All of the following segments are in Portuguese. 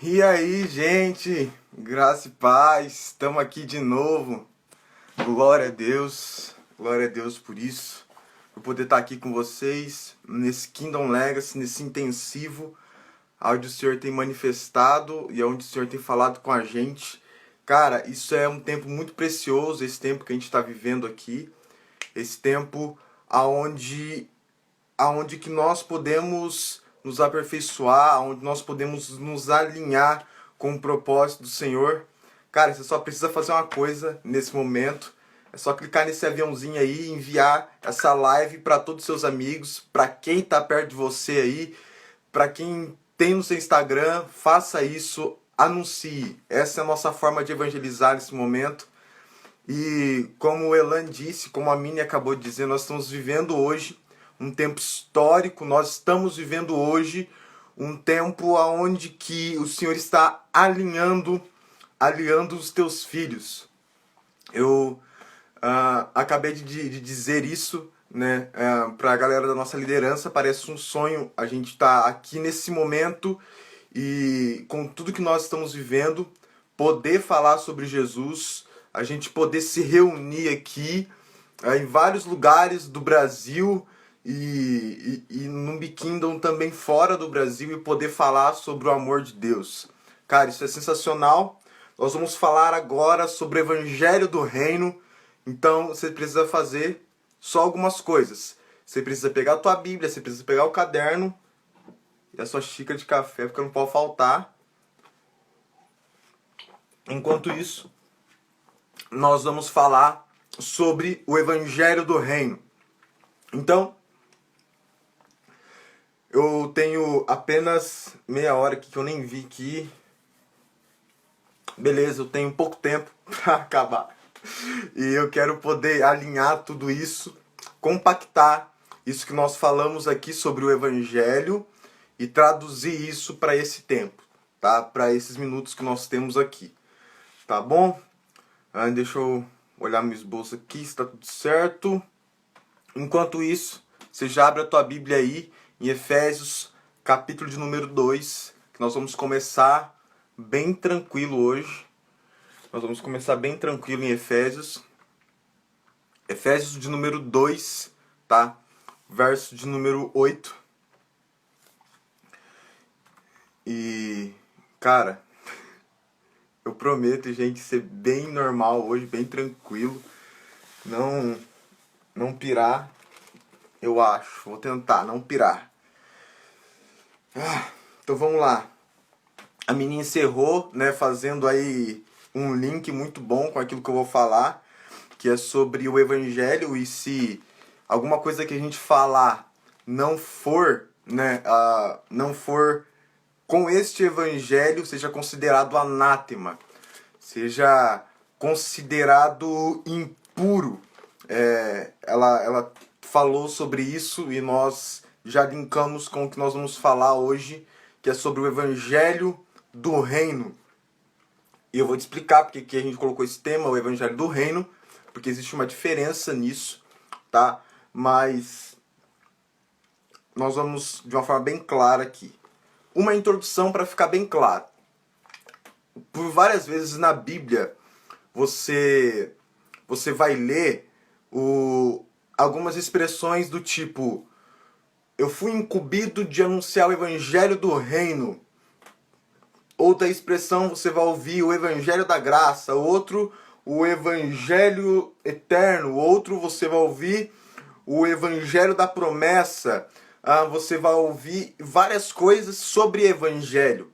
E aí, gente, graça e paz, estamos aqui de novo. Glória a Deus por isso, por poder estar aqui com vocês nesse Kingdom Legacy, nesse intensivo, onde o Senhor tem manifestado e onde o Senhor tem falado com a gente. Cara, isso é um tempo muito precioso, esse tempo que a gente está vivendo aqui, esse tempo aonde que nós podemos nos aperfeiçoar, onde nós podemos nos alinhar com o propósito do Senhor. Cara, você só precisa fazer uma coisa nesse momento. É só clicar nesse aviãozinho aí e enviar essa live para todos os seus amigos, para quem está perto de você aí, para quem tem no seu Instagram, faça isso, anuncie. Essa é a nossa forma de evangelizar nesse momento. E como o Elan disse, como a Mini acabou de dizer, nós estamos vivendo hoje um tempo histórico, nós estamos vivendo hoje um tempo onde que o Senhor está alinhando os teus filhos. Eu acabei de dizer isso, né, para a galera da nossa liderança. Parece um sonho a gente estar aqui nesse momento e com tudo que nós estamos vivendo, poder falar sobre Jesus, a gente poder se reunir aqui em vários lugares do Brasil e no Kingdom também fora do Brasil e poder falar sobre o amor de Deus. Cara, isso é sensacional. Nós vamos falar agora sobre o Evangelho do Reino. Então você precisa fazer só algumas coisas. Você precisa pegar a tua Bíblia, você precisa pegar o caderno e a sua xícara de café, porque não pode faltar. Enquanto isso, nós vamos falar sobre o Evangelho do Reino. Então, eu tenho apenas meia hora aqui que eu nem vi aqui. Beleza, eu tenho pouco tempo para acabar. E eu quero poder alinhar tudo isso, compactar isso que nós falamos aqui sobre o Evangelho e traduzir isso para esse tempo, tá? Para esses minutos que nós temos aqui. Tá bom? Deixa eu olhar meu esboço aqui, está tudo certo. Enquanto isso, você já abre a tua Bíblia aí em Efésios, capítulo de número 2, que nós vamos começar bem tranquilo hoje. Nós vamos começar bem tranquilo em Efésios. Efésios de número 2, tá? Verso de número 8. E, cara, eu prometo, gente, ser bem normal hoje, bem tranquilo. Não pirar, eu acho. Vou tentar não pirar. Então vamos lá. A menina encerrou, né, fazendo aí um link muito bom com aquilo que eu vou falar, que é sobre o Evangelho. E se alguma coisa que a gente falar não for, né, não for com este Evangelho, seja considerado anátema, seja considerado impuro. Ela falou sobre isso e nós já linkamos com o que nós vamos falar hoje, que é sobre o Evangelho do Reino. E eu vou te explicar porque que a gente colocou esse tema, o Evangelho do Reino, porque existe uma diferença nisso, tá? Mas nós vamos de uma forma bem clara aqui. Uma introdução para ficar bem claro. Por várias vezes na Bíblia, você vai ler algumas expressões do tipo: eu fui incumbido de anunciar o Evangelho do Reino. Outra expressão você vai ouvir o Evangelho da Graça, outro o Evangelho Eterno, outro você vai ouvir o Evangelho da Promessa. Você vai ouvir várias coisas sobre Evangelho.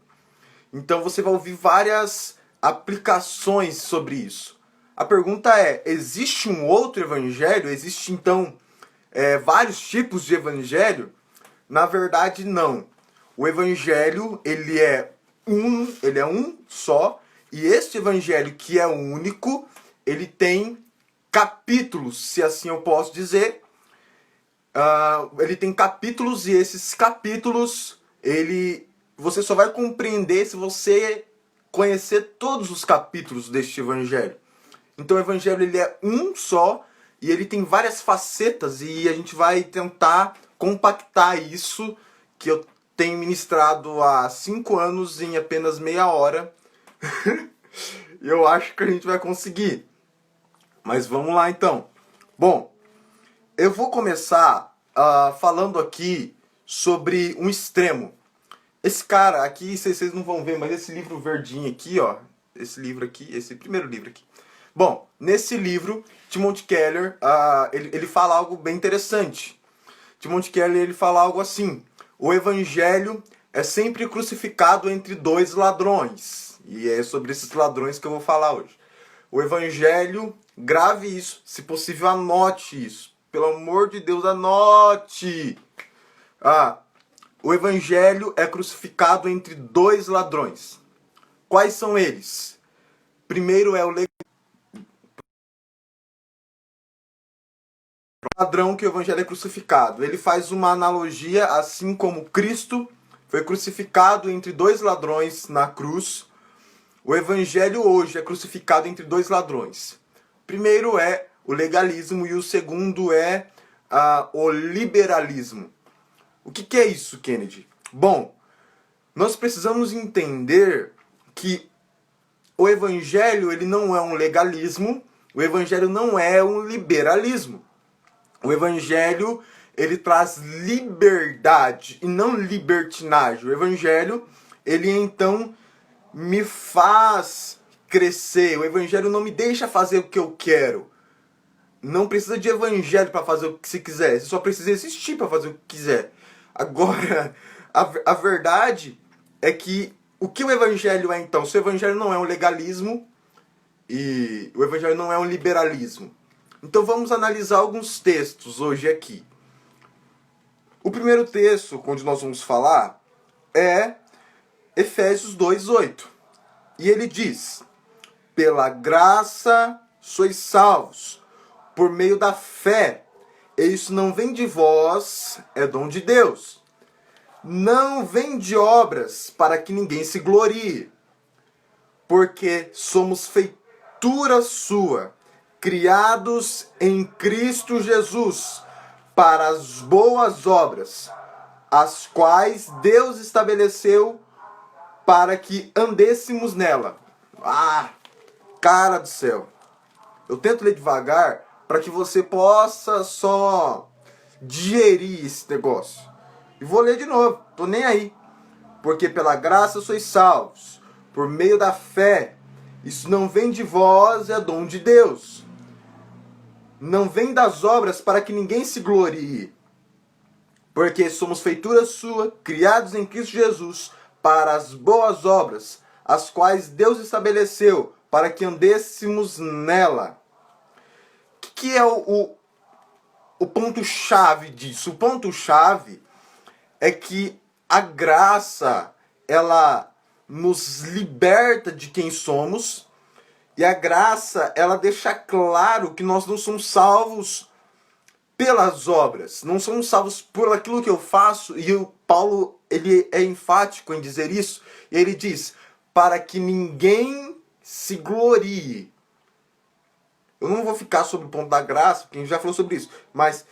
Então você vai ouvir várias aplicações sobre isso. A pergunta é: existe um outro Evangelho? Existe então vários tipos de Evangelho? Na verdade, não. O Evangelho ele é um só, e este Evangelho que é único, ele tem capítulos, se assim eu posso dizer. Ele tem capítulos, e esses capítulos você só vai compreender se você conhecer todos os capítulos deste Evangelho. Então o Evangelho ele é um só e ele tem várias facetas, e a gente vai tentar compactar isso, que eu tenho ministrado há 5 anos em apenas meia hora. E eu acho que a gente vai conseguir. Mas vamos lá então. Bom, eu vou começar falando aqui sobre um extremo. Esse cara aqui, vocês não vão ver, mas esse livro verdinho aqui, ó. Esse livro aqui, esse primeiro livro aqui. Bom, nesse livro, Timothy Keller, ele fala algo bem interessante. Timothy Keller, ele fala algo assim: o evangelho é sempre crucificado entre dois ladrões. E é sobre esses ladrões que eu vou falar hoje. O evangelho, grave isso, se possível anote isso. Pelo amor de Deus, anote! O evangelho é crucificado entre dois ladrões. Quais são eles? Primeiro é o ladrão que o evangelho é crucificado. Ele faz uma analogia, assim como Cristo foi crucificado entre dois ladrões na cruz. O evangelho hoje é crucificado entre dois ladrões. Primeiro é o legalismo e o segundo é o liberalismo. O que é isso, Kennedy? Bom, nós precisamos entender que o evangelho ele não é um legalismo, o evangelho não é um liberalismo. O evangelho ele traz liberdade e não libertinagem. O evangelho ele então me faz crescer. O evangelho não me deixa fazer o que eu quero. Não precisa de evangelho para fazer o que você quiser. Você só precisa existir para fazer o que quiser. Agora, a verdade é que o que o evangelho é então? Se o evangelho não é um legalismo e o evangelho não é um liberalismo. Então vamos analisar alguns textos hoje aqui. O primeiro texto onde nós vamos falar é Efésios 2:8. E ele diz: pela graça sois salvos, por meio da fé. E isso não vem de vós, é dom de Deus. Não vem de obras, para que ninguém se glorie. Porque somos feitura sua, criados em Cristo Jesus, para as boas obras, as quais Deus estabeleceu para que andêssemos nela. Cara do céu. Eu tento ler devagar para que você possa só digerir esse negócio. E vou ler de novo, tô nem aí. Porque pela graça sois salvos, por meio da fé. Isso não vem de vós, é dom de Deus. Não vem das obras para que ninguém se glorie. Porque somos feitura sua, criados em Cristo Jesus, para as boas obras, as quais Deus estabeleceu, para que andêssemos nela. O que é o ponto-chave disso? O ponto-chave é que a graça, ela nos liberta de quem somos, e a graça, ela deixa claro que nós não somos salvos pelas obras, não somos salvos por aquilo que eu faço, e o Paulo, ele é enfático em dizer isso, e ele diz, para que ninguém se glorie. Eu não vou ficar sobre o ponto da graça, porque a gente já falou sobre isso, mas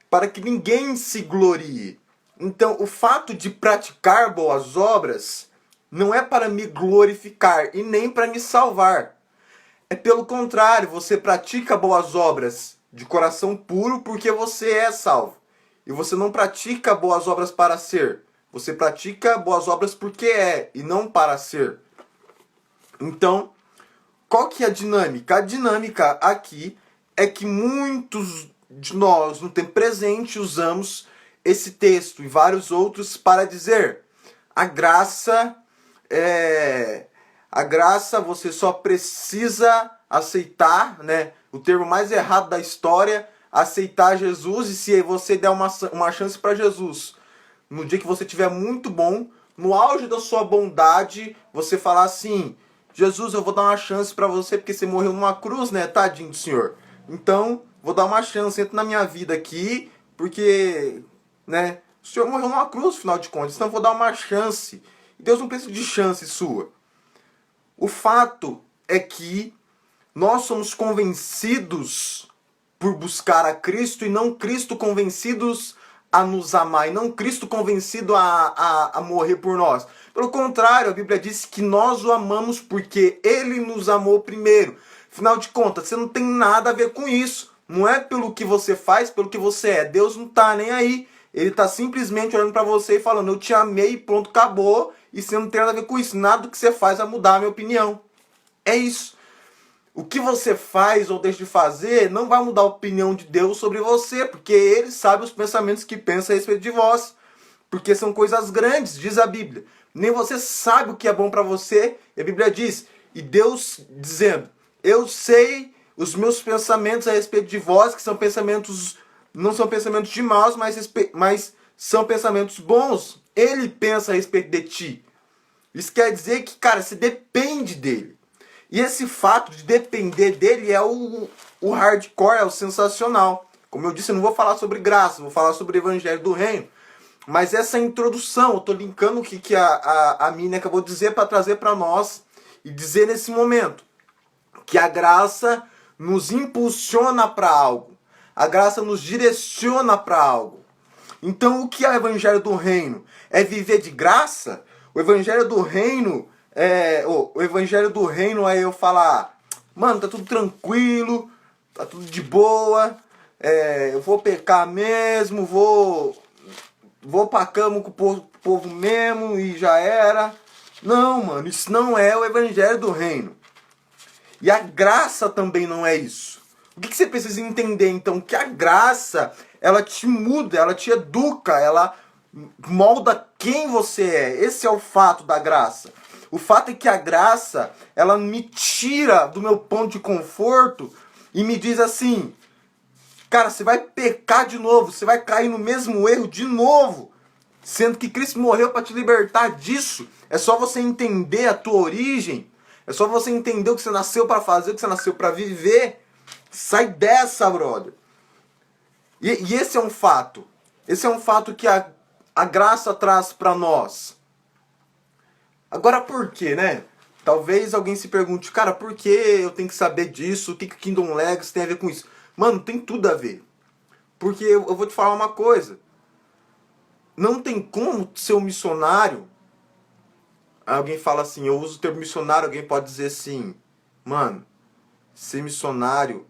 para que ninguém se glorie. Então, o fato de praticar boas obras não é para me glorificar e nem para me salvar. É pelo contrário, você pratica boas obras de coração puro porque você é salvo. E você não pratica boas obras para ser. Você pratica boas obras porque é e não para ser. Então, qual que é a dinâmica? A dinâmica aqui é que muitos de nós, no tempo presente, usamos esse texto e vários outros para dizer a graça você só precisa aceitar, né? O termo mais errado da história, aceitar Jesus, e se você der uma chance para Jesus, no dia que você estiver muito bom, no auge da sua bondade, você falar assim, Jesus, eu vou dar uma chance para você porque você morreu numa cruz, né? Tadinho do Senhor. Então, vou dar uma chance, entra na minha vida aqui, porque, né? O Senhor morreu numa cruz, afinal de contas, então eu vou dar uma chance. E Deus não precisa de chance sua. O fato é que nós somos convencidos por buscar a Cristo e não Cristo convencidos a nos amar, e não Cristo convencido a morrer por nós. Pelo contrário, a Bíblia diz que nós o amamos porque Ele nos amou primeiro. Afinal de contas, você não tem nada a ver com isso. Não é pelo que você faz, pelo que você é. Deus não tá nem aí. Ele tá simplesmente olhando para você e falando, eu te amei e pronto, acabou. E você não tem nada a ver com isso. Nada do que você faz vai mudar a minha opinião. É isso. O que você faz ou deixa de fazer não vai mudar a opinião de Deus sobre você, porque Ele sabe os pensamentos que pensa a respeito de vós. Porque são coisas grandes, diz a Bíblia. Nem você sabe o que é bom para você. E a Bíblia diz, e Deus dizendo, eu sei os meus pensamentos a respeito de vós, que são pensamentos, não são pensamentos de maus, mas são pensamentos bons. Ele pensa a respeito de ti. Isso quer dizer que, cara, você depende dele. E esse fato de depender dele é o hardcore, é o sensacional. Como eu disse, eu não vou falar sobre graça, vou falar sobre o Evangelho do Reino. Mas essa introdução, eu estou linkando o que a Mini acabou de dizer para trazer para nós e dizer nesse momento. Que a graça nos impulsiona para algo. A graça nos direciona para algo. Então o que é o Evangelho do Reino? É viver de graça? O Evangelho do Reino o Evangelho do Reino é eu falar, mano, tá tudo tranquilo, tá tudo de boa, eu vou pecar mesmo, vou pra cama com o povo mesmo e já era. Não, mano, isso não é o Evangelho do Reino. E a graça também não é isso. O que você precisa entender, então? Que a graça, ela te muda, ela te educa, ela molda quem você é. Esse é o fato da graça. O fato é que a graça, ela me tira do meu ponto de conforto e me diz assim, cara, você vai pecar de novo, você vai cair no mesmo erro de novo, sendo que Cristo morreu para te libertar disso. É só você entender a tua origem, é só você entender o que você nasceu para fazer, o que você nasceu para viver. Sai dessa, brother. E esse é um fato. Esse é um fato que a graça traz para nós. Agora por quê, né? Talvez alguém se pergunte, cara, por que eu tenho que saber disso? O que o Kingdom Legacy tem a ver com isso? Mano, tem tudo a ver. Porque eu vou te falar uma coisa. Não tem como ser um missionário. Alguém fala assim, eu uso o termo missionário, alguém pode dizer assim, mano, ser missionário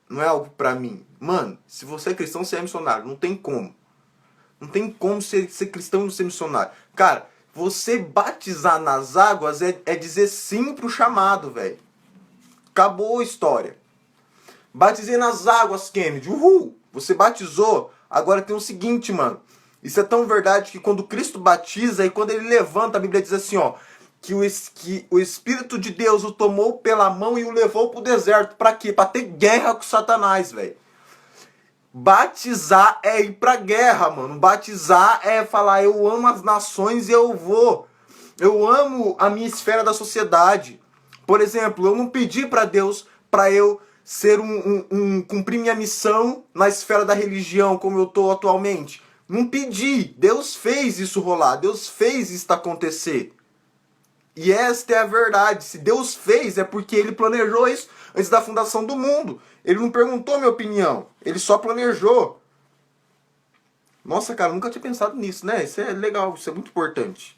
não é algo pra mim. Mano, se você é cristão, você é missionário. Não tem como. Não tem como ser cristão e não ser missionário. Cara, você batizar nas águas é dizer sim pro chamado, velho. Acabou a história. Batizei nas águas, Kennedy. Uhul! Você batizou. Agora tem o seguinte, mano. Isso é tão verdade que quando Cristo batiza e quando ele levanta, a Bíblia diz assim, ó. Que o Espírito de Deus o tomou pela mão e o levou pro deserto. Pra quê? Pra ter guerra com Satanás, velho. Batizar é ir pra guerra, mano. Batizar é falar, eu amo as nações e eu vou. Eu amo a minha esfera da sociedade. Por exemplo, eu não pedi pra Deus pra eu ser cumprir minha missão na esfera da religião como eu tô atualmente. Não pedi. Deus fez isso rolar. Deus fez isso acontecer. E esta é a verdade. Se Deus fez, é porque Ele planejou isso antes da fundação do mundo. Ele não perguntou minha opinião. Ele só planejou. Nossa, cara, eu nunca tinha pensado nisso, né? Isso é legal, isso é muito importante.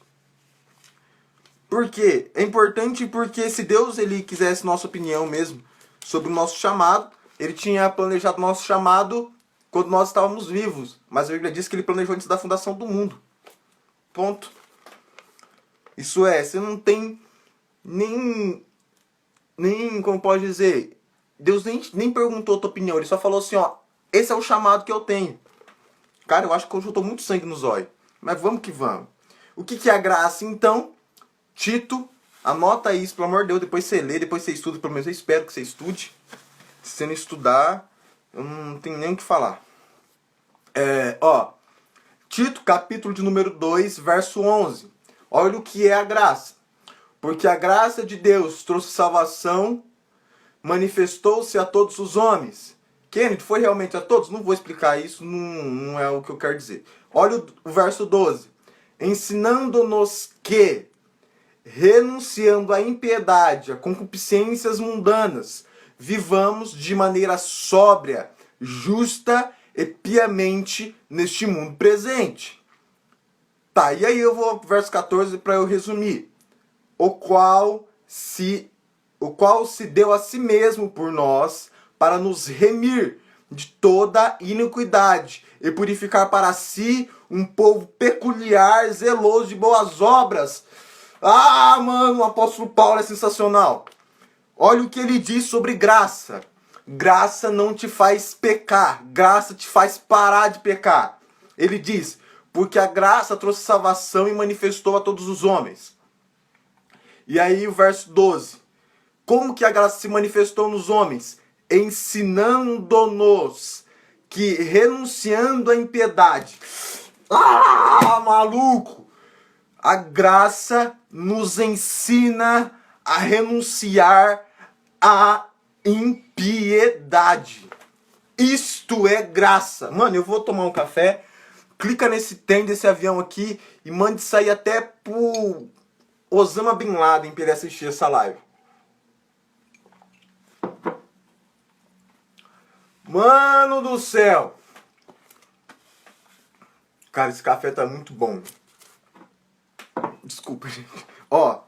Por quê? É importante porque se Deus ele quisesse nossa opinião mesmo sobre o nosso chamado, Ele tinha planejado nosso chamado quando nós estávamos vivos. Mas a Bíblia diz que Ele planejou antes da fundação do mundo. Ponto. Isso é, você não tem nem como pode dizer, Deus nem perguntou a tua opinião, Ele só falou assim, ó, esse é o chamado que eu tenho. Cara, eu acho que hoje eu tô muito sangue nos olhos, mas vamos que vamos. O que é a graça, então? Tito, anota isso, pelo amor de Deus, depois você lê, depois você estuda, pelo menos eu espero que você estude. Se você não estudar, eu não tenho nem o que falar. Tito, capítulo de número 2, verso 11. Olha o que é a graça. Porque a graça de Deus trouxe salvação, manifestou-se a todos os homens. Kennedy, foi realmente a todos? Não vou explicar isso, não é o que eu quero dizer. Olha o verso 12. Ensinando-nos que, renunciando à impiedade, a concupiscências mundanas, vivamos de maneira sóbria, justa e piamente neste mundo presente. Tá, e aí eu vou pro verso 14 para eu resumir. O qual se deu a si mesmo por nós para nos remir de toda iniquidade e purificar para si um povo peculiar, zeloso de boas obras. Ah, mano, o apóstolo Paulo é sensacional. Olha o que ele diz sobre graça. Graça não te faz pecar, graça te faz parar de pecar. Ele diz, porque a graça trouxe salvação e manifestou a todos os homens. E aí o verso 12. Como que a graça se manifestou nos homens? Ensinando-nos que, renunciando à impiedade... Ah, maluco! A graça nos ensina a renunciar à impiedade. Isto é graça. Mano, eu vou tomar um café. Clica nesse trem desse avião aqui e mande sair até pro Osama Bin Laden pra ele assistir essa live. Mano do céu! Cara, esse café tá muito bom. Desculpa, gente. Ó,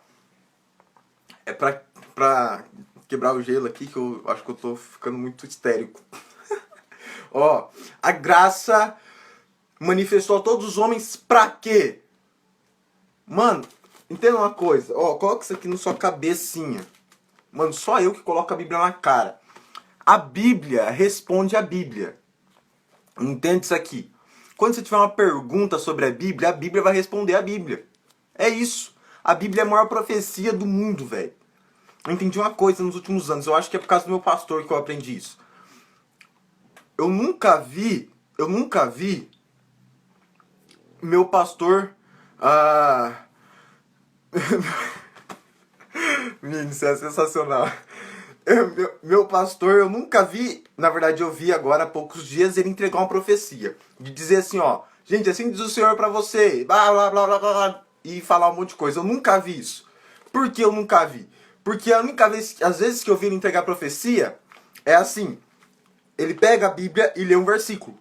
é pra quebrar o gelo aqui que eu acho que eu tô ficando muito histérico. Ó, a graça manifestou a todos os homens pra quê? Mano, entenda uma coisa. Ó, coloca isso aqui na sua cabecinha. Mano, só eu que coloco a Bíblia na cara. A Bíblia responde a Bíblia. Entende isso aqui? Quando você tiver uma pergunta sobre a Bíblia vai responder a Bíblia. É isso. A Bíblia é a maior profecia do mundo, velho. Eu entendi uma coisa nos últimos anos. Eu acho que é por causa do meu pastor que eu aprendi isso. Eu nunca vi meu pastor... Menino, isso é sensacional. Meu pastor, eu nunca vi, na verdade eu vi agora há poucos dias, ele entregar uma profecia. De dizer assim, ó, gente, assim diz o Senhor pra você, blá, blá, blá, blá, blá, e falar um monte de coisa. Eu nunca vi isso. Por que eu nunca vi? Porque a única vez, às vezes que eu vi ele entregar profecia, é assim, ele pega a Bíblia e lê um versículo.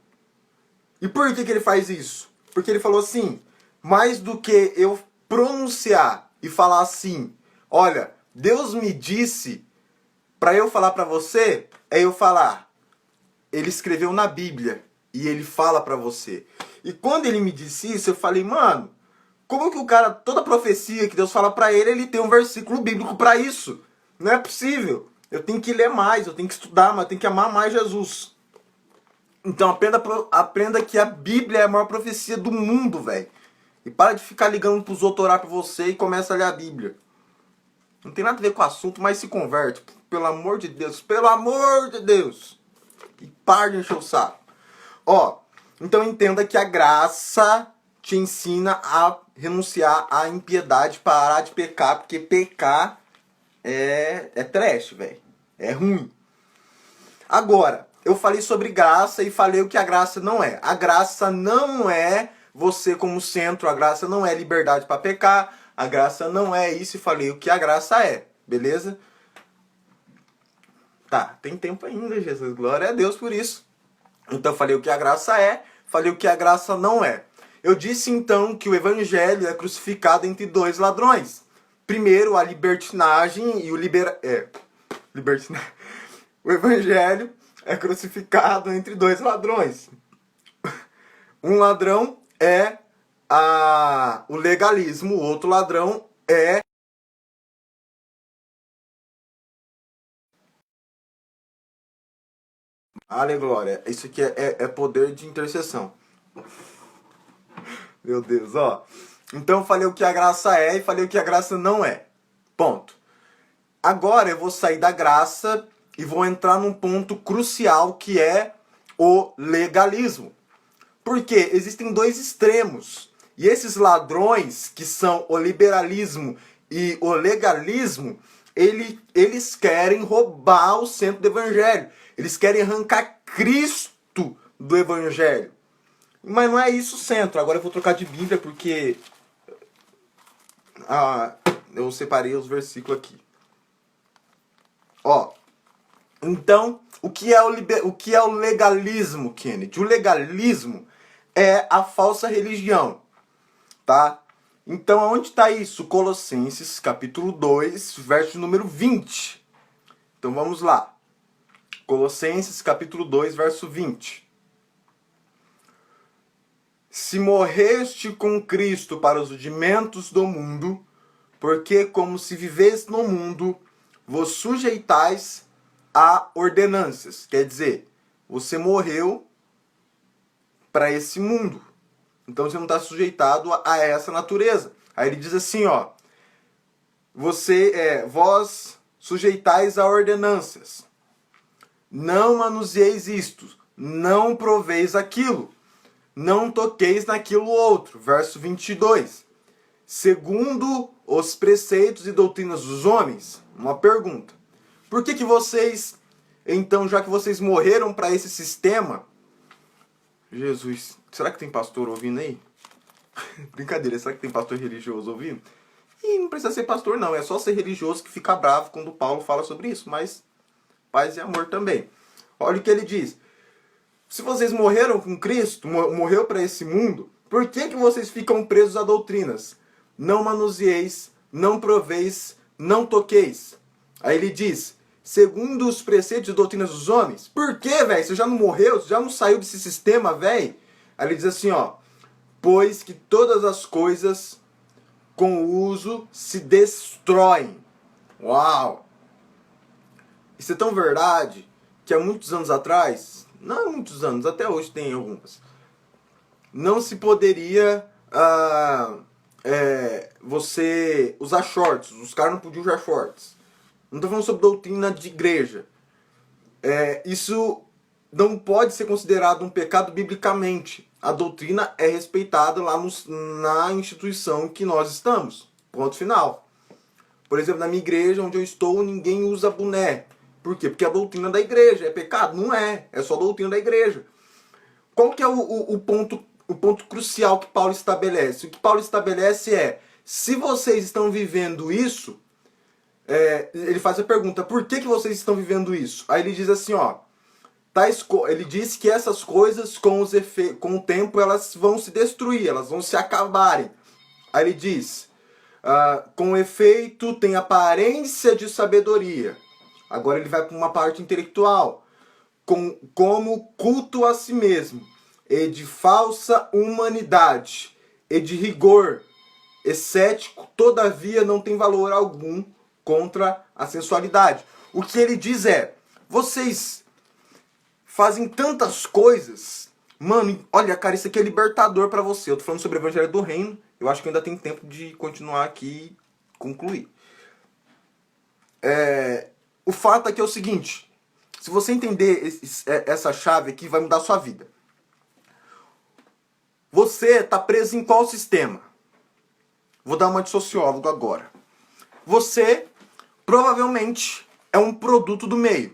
E por que ele faz isso? Porque ele falou assim, mais do que eu pronunciar e falar assim, olha, Deus me disse... Para eu falar para você, é eu falar. Ele escreveu na Bíblia e ele fala para você. E quando ele me disse isso, eu falei, mano, como que o cara, toda profecia que Deus fala para ele tem um versículo bíblico para isso? Não é possível. Eu tenho que ler mais, eu tenho que estudar, mas eu tenho que amar mais Jesus. Então aprenda que a Bíblia é a maior profecia do mundo, velho. E para de ficar ligando pros outros orar pra você e começa a ler a Bíblia. Não tem nada a ver com o assunto, mas se converte. Pelo amor de Deus. Pelo amor de Deus. E para de encher o saco. Ó, então entenda que a graça te ensina a renunciar à impiedade, parar de pecar, porque pecar é trash, velho. É ruim. Agora, eu falei sobre graça e falei o que a graça não é. A graça não é você como centro, a graça não é liberdade para pecar, a graça não é isso, e falei o que a graça é, beleza? Tá, tem tempo ainda, Jesus, glória a Deus por isso. Então falei o que a graça é, falei o que a graça não é. Eu disse então que o evangelho é crucificado entre dois ladrões. Primeiro, a libertinagem e o libertinagem. O evangelho é crucificado entre dois ladrões. Um ladrão é o legalismo, o outro ladrão é glória. Isso aqui é poder de intercessão. Meu Deus, ó. Então eu falei o que a graça é e falei o que a graça não é. Ponto. Agora eu vou sair da graça e vou entrar num ponto crucial que é o legalismo. Porque existem dois extremos. E esses ladrões, que são o liberalismo e o legalismo, eles querem roubar o centro do evangelho. Eles querem arrancar Cristo do evangelho. Mas não é isso o centro. Agora eu vou trocar de Bíblia porque eu separei os versículos aqui. Ó, Então, o que é o legalismo, Kennedy? O legalismo é a falsa religião, tá? Então, onde está isso? Colossenses, capítulo 2, verso número 20. Então, vamos lá. Colossenses, capítulo 2, verso 20. Se morreste com Cristo para os rudimentos do mundo, porque como se vivesse no mundo, vos sujeitais a ordenanças. Quer dizer, você morreu para esse mundo. Então você não está sujeitado a essa natureza. Aí ele diz assim, ó. Vós sujeitais a ordenanças. Não manuseeis isto. Não proveis aquilo. Não toqueis naquilo outro. Verso 22. Segundo os preceitos e doutrinas dos homens. Uma pergunta. Por que vocês, então, já que vocês morreram para esse sistema... Jesus, será que tem pastor ouvindo aí? Brincadeira, será que tem pastor religioso ouvindo? E não precisa ser pastor não, é só ser religioso que fica bravo quando Paulo fala sobre isso, mas paz e amor também. Olha o que ele diz. Se vocês morreram com Cristo, morreu para esse mundo, por que vocês ficam presos a doutrinas? Não manuseeis, não proveis, não toqueis. Aí ele diz, segundo os preceitos e doutrinas dos homens. Por quê, velho? Você já não morreu? Você já não saiu desse sistema, velho? Aí ele diz assim, ó. Pois que todas as coisas com o uso se destroem. Uau! Isso é tão verdade que há muitos anos atrás, não muitos anos, até hoje tem algumas, não se poderia você usar shorts. Os caras não podiam usar shorts. Não estou falando sobre doutrina de igreja. Isso não pode ser considerado um pecado biblicamente. A doutrina é respeitada lá na instituição que nós estamos. Ponto final. Por exemplo, na minha igreja, onde eu estou, ninguém usa boné. Por quê? Porque a doutrina da igreja é pecado? Não é. É só a doutrina da igreja. Qual que é o ponto crucial que Paulo estabelece? O que Paulo estabelece é, se vocês estão vivendo isso, ele faz a pergunta, por que vocês estão vivendo isso? Aí ele diz assim, ó, ele diz que essas coisas, com o tempo, elas vão se destruir, elas vão se acabarem. Aí ele diz, com efeito, tem aparência de sabedoria. Agora ele vai para uma parte intelectual. Como culto a si mesmo, e de falsa humanidade, e de rigor ascético, todavia não tem valor algum contra a sensualidade. O que ele diz é, vocês fazem tantas coisas, mano, olha, cara, isso aqui é libertador pra você. Eu tô falando sobre o Evangelho do Reino, eu acho que ainda tem tempo de continuar aqui e concluir. O fato aqui é o seguinte, se você entender essa chave aqui, vai mudar a sua vida. Você tá preso em qual sistema? Vou dar uma de sociólogo agora. Você provavelmente é um produto do meio.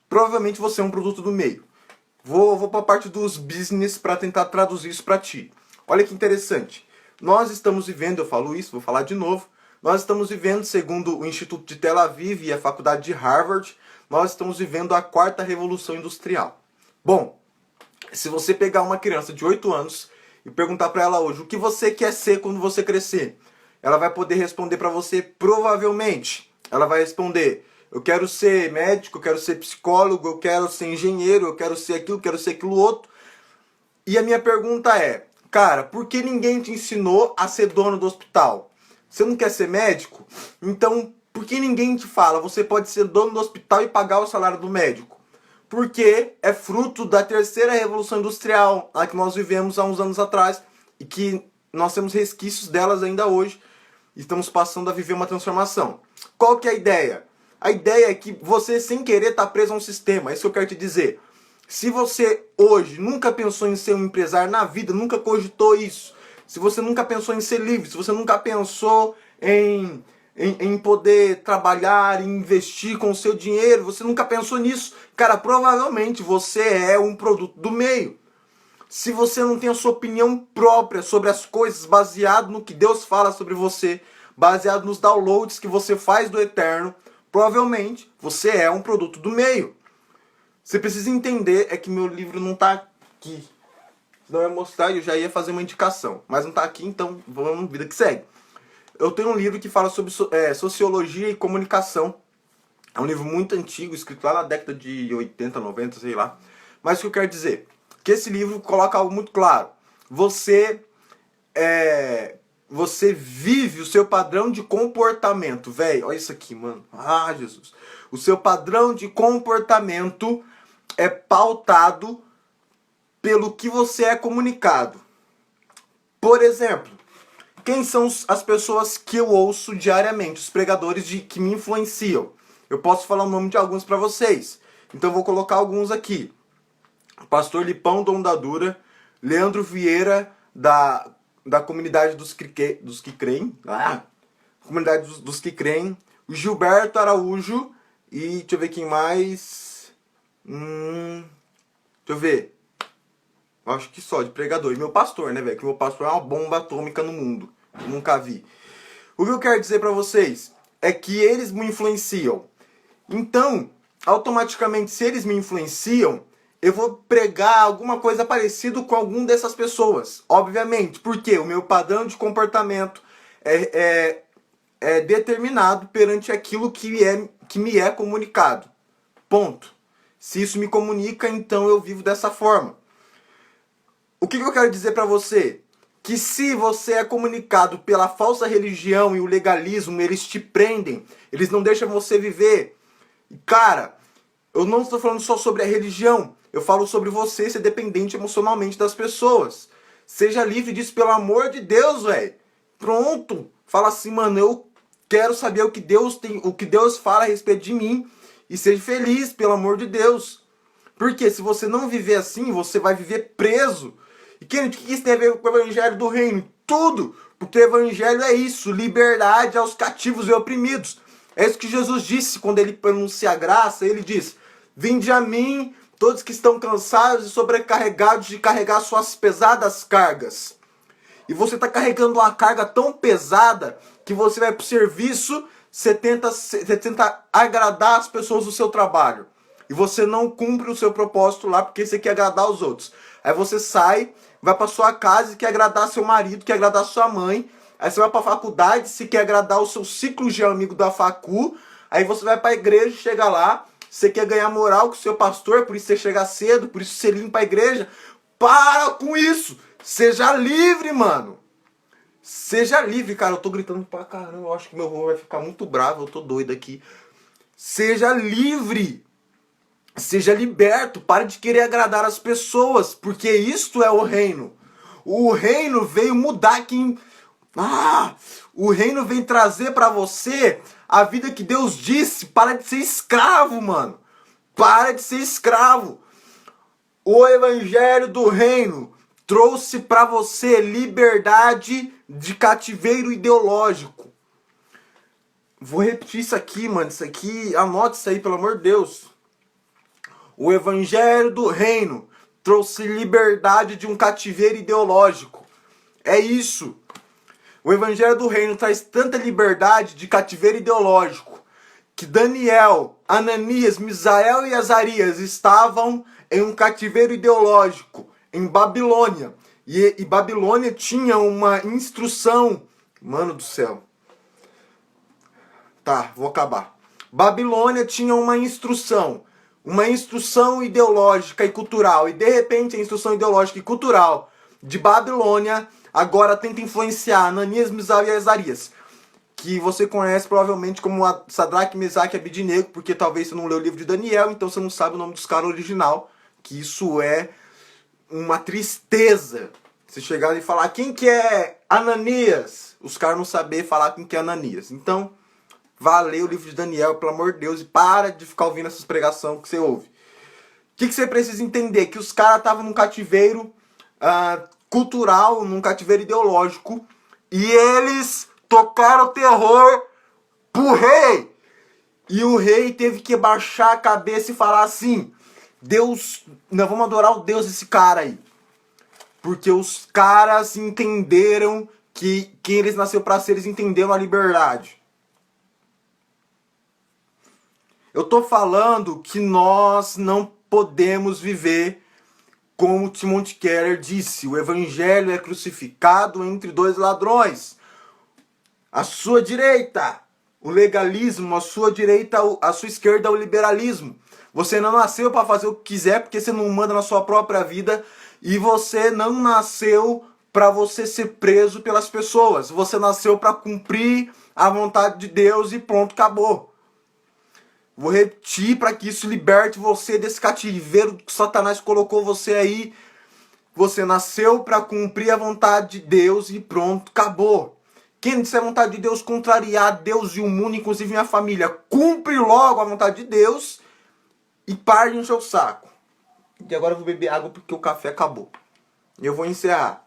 Provavelmente você é um produto do meio. Vou para a parte dos business para tentar traduzir isso para ti. Olha que interessante. Nós estamos vivendo, eu falo isso, vou falar de novo. Nós estamos vivendo, segundo o Instituto de Tel Aviv e a Faculdade de Harvard, nós estamos vivendo a 4ª Revolução Industrial. Bom, se você pegar uma criança de 8 anos e perguntar para ela hoje o que você quer ser quando você crescer, ela vai poder responder para você provavelmente. Ela vai responder, eu quero ser médico, eu quero ser psicólogo, eu quero ser engenheiro, eu quero ser aquilo outro. E a minha pergunta é, cara, por que ninguém te ensinou a ser dono do hospital? Você não quer ser médico? Então, por que ninguém te fala, você pode ser dono do hospital e pagar o salário do médico? Porque é fruto da 3ª Revolução Industrial, a que nós vivemos há uns anos atrás, e que nós temos resquícios delas ainda hoje, e estamos passando a viver uma transformação. Qual que é a ideia? A ideia é que você, sem querer, está preso a um sistema. É isso que eu quero te dizer. Se você hoje nunca pensou em ser um empresário na vida, nunca cogitou isso, se você nunca pensou em ser livre, se você nunca pensou em poder trabalhar, em investir com o seu dinheiro, você nunca pensou nisso, cara, provavelmente você é um produto do meio. Se você não tem a sua opinião própria sobre as coisas, baseado no que Deus fala sobre você, baseado nos downloads que você faz do Eterno, provavelmente você é um produto do meio. Você precisa entender é que meu livro não tá aqui. Senão eu ia mostrar e eu já ia fazer uma indicação. Mas não tá aqui, então vamos, vida que segue. Eu tenho um livro que fala sobre sociologia e comunicação. É um livro muito antigo, escrito lá na década de 80, 90, sei lá. Mas o que eu quero dizer? Que esse livro coloca algo muito claro. Você vive o seu padrão de comportamento. Velho, olha isso aqui, mano. Ah, Jesus. O seu padrão de comportamento é pautado pelo que você é comunicado. Por exemplo, quem são as pessoas que eu ouço diariamente, os pregadores que me influenciam? Eu posso falar o nome de alguns para vocês. Então eu vou colocar alguns aqui. Pastor Lipão Dondadura, Leandro Vieira, da comunidade dos que creem. Comunidade dos que creem. O Gilberto Araújo. E deixa eu ver quem mais. Deixa eu ver. Acho que só de pregador. E meu pastor, né, velho? Que meu pastor é uma bomba atômica no mundo. Eu nunca vi. O que eu quero dizer pra vocês é que eles me influenciam. Então, automaticamente, se eles me influenciam, eu vou pregar alguma coisa parecida com algum dessas pessoas. Obviamente, porque o meu padrão de comportamento é determinado perante aquilo que me é comunicado. Ponto. Se isso me comunica, então eu vivo dessa forma. O que eu quero dizer pra você? Que se você é comunicado pela falsa religião e o legalismo, eles te prendem, eles não deixam você viver. Cara, eu não estou falando só sobre a religião, eu falo sobre você ser dependente emocionalmente das pessoas. Seja livre disso, pelo amor de Deus, velho. Pronto. Fala assim, mano, eu quero saber o que Deus fala a respeito de mim e seja feliz, pelo amor de Deus. Porque se você não viver assim, você vai viver preso. E o que isso tem a ver com o evangelho do reino? Tudo! Porque o evangelho é isso, liberdade aos cativos e oprimidos. É isso que Jesus disse quando ele pronuncia a graça. Ele diz, vinde a mim, todos que estão cansados e sobrecarregados de carregar suas pesadas cargas. E você está carregando uma carga tão pesada que você vai para o serviço, você tenta agradar as pessoas do seu trabalho. E você não cumpre o seu propósito lá porque você quer agradar os outros. Aí você sai, vai para sua casa e quer agradar seu marido, quer agradar sua mãe. Aí você vai para a faculdade, se quer agradar o seu ciclo de amigo da facu. Aí você vai para a igreja, chega lá, você quer ganhar moral com o seu pastor, por isso você chega cedo, por isso você limpa a igreja. Para com isso! Seja livre, mano! Seja livre, cara. Eu tô gritando pra caramba, eu acho que meu avô vai ficar muito bravo, eu tô doido aqui. Seja livre! Seja liberto, pare de querer agradar as pessoas, porque isto é o reino. O reino veio mudar quem... o reino vem trazer pra você a vida que Deus disse. Para de ser escravo, mano. Para de ser escravo. O evangelho do reino trouxe pra você liberdade de cativeiro ideológico. Vou repetir isso aqui, mano. Isso aqui, anote isso aí, pelo amor de Deus. O evangelho do reino trouxe liberdade de um cativeiro ideológico. É isso. O evangelho do reino traz tanta liberdade de cativeiro ideológico que Daniel, Ananias, Misael e Azarias estavam em um cativeiro ideológico em Babilônia. E Babilônia tinha uma instrução. Mano do céu. Tá, vou acabar. Babilônia tinha uma instrução ideológica e cultural. E de repente a instrução ideológica e cultural de Babilônia agora tenta influenciar Ananias, Misael e Azarias, que você conhece provavelmente como Sadraque, Mesaque e Abidnego, porque talvez você não leu o livro de Daniel, então você não sabe o nome dos caras original, que isso é uma tristeza. Você chegar e falar, quem que é Ananias? Os caras não saber falar quem que é Ananias. Então, vá ler o livro de Daniel, pelo amor de Deus, e para de ficar ouvindo essas pregações que você ouve. O que você precisa entender? Que os caras estavam num cativeiro cultural, num cativeiro ideológico, e eles tocaram terror pro rei. E o rei teve que baixar a cabeça e falar assim, Deus, nós vamos adorar o Deus desse cara aí. Porque os caras entenderam que quem eles nasceu pra ser, eles entenderam a liberdade. Eu tô falando que nós não podemos viver como Timothy Keller disse. O evangelho é crucificado entre dois ladrões. À sua direita, o legalismo. À sua direita, à sua esquerda, o liberalismo. Você não nasceu para fazer o que quiser, porque você não manda na sua própria vida. E você não nasceu para você ser preso pelas pessoas. Você nasceu para cumprir a vontade de Deus e pronto, acabou. Vou repetir para que isso liberte você desse cativeiro que Satanás colocou você aí. Você nasceu para cumprir a vontade de Deus e pronto, acabou. Quem disser a vontade de Deus contrariar Deus e o mundo, inclusive minha família, cumpre logo a vontade de Deus e pare de encher o saco. E agora eu vou beber água porque o café acabou. E eu vou encerrar.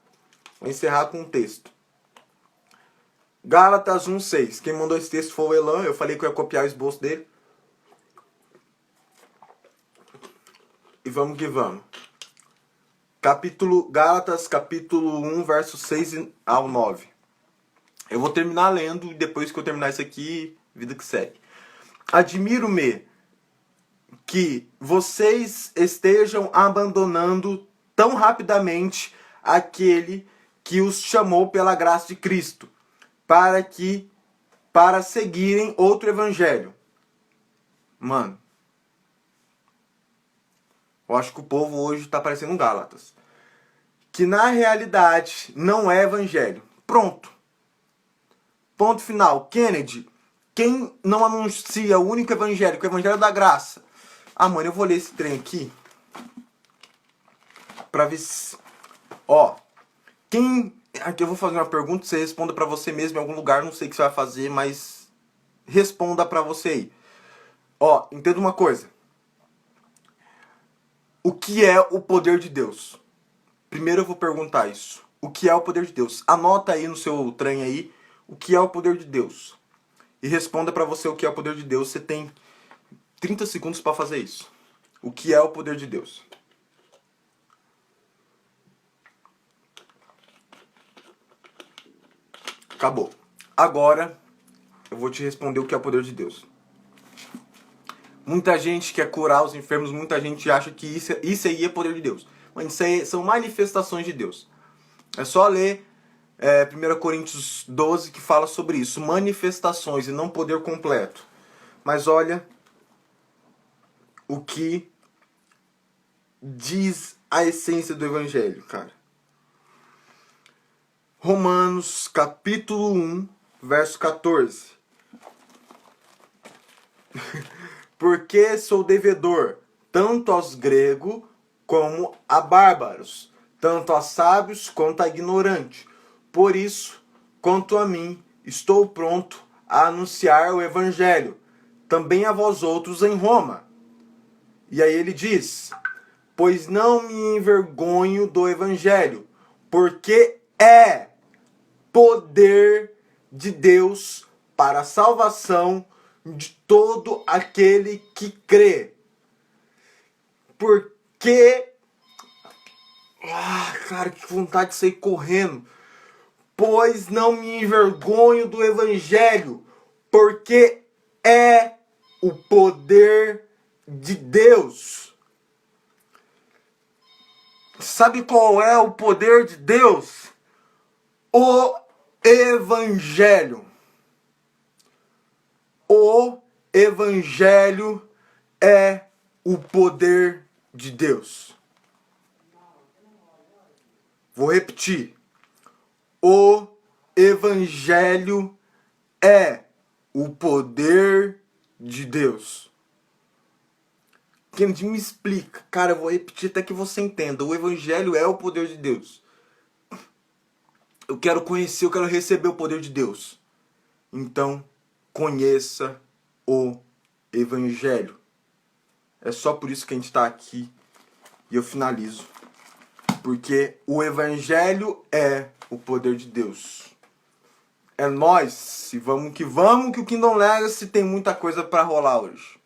Vou encerrar com um texto. Gálatas 1:6. Quem mandou esse texto foi o Elan. Eu falei que eu ia copiar o esboço dele. E vamos que vamos. Gálatas, capítulo 1, versos 6 ao 9. Eu vou terminar lendo e depois que eu terminar isso aqui, vida que segue. Admiro-me que vocês estejam abandonando tão rapidamente aquele que os chamou pela graça de Cristo, para seguirem outro evangelho. Mano, eu acho que o povo hoje está parecendo um Gálatas. Que na realidade não é evangelho. Pronto. Ponto final. Kennedy, quem não anuncia o único evangelho, que é o evangelho da graça? Ah, mano, eu vou ler esse trem aqui. Pra ver se... Ó. Aqui eu vou fazer uma pergunta, você responda pra você mesmo em algum lugar. Não sei o que você vai fazer, mas... responda pra você aí. Ó, entenda uma coisa. O que é o poder de Deus? Primeiro eu vou perguntar isso. O que é o poder de Deus? Anota aí no seu trem aí. O que é o poder de Deus? E responda pra você o que é o poder de Deus. Você tem 30 segundos pra fazer isso. O que é o poder de Deus? Acabou. Agora eu vou te responder o que é o poder de Deus. Muita gente quer curar os enfermos, muita gente acha que isso aí é poder de Deus. Mas isso aí são manifestações de Deus. É só ler 1 Coríntios 12 que fala sobre isso. Manifestações e não poder completo. Mas olha o que diz a essência do evangelho, cara. Romanos capítulo 1, verso 14. Porque sou devedor tanto aos gregos como a bárbaros, tanto a sábios quanto a ignorantes. Por isso, quanto a mim, estou pronto a anunciar o evangelho, também a vós outros em Roma. E aí ele diz: pois não me envergonho do evangelho, porque é poder de Deus para a salvação de todo aquele que crê. Porque... cara, que vontade de sair correndo. Pois não me envergonho do evangelho, porque é o poder de Deus. Sabe qual é o poder de Deus? O evangelho. O evangelho é o poder de Deus. Vou repetir. O evangelho é o poder de Deus. Kennedy, me explica. Cara, eu vou repetir até que você entenda. O evangelho é o poder de Deus. Eu quero conhecer, eu quero receber o poder de Deus. Então, conheça o evangelho. É só por isso que a gente está aqui. E eu finalizo. Porque o evangelho é o poder de Deus. É nós. E vamos que o Kingdom Legacy tem muita coisa para rolar hoje.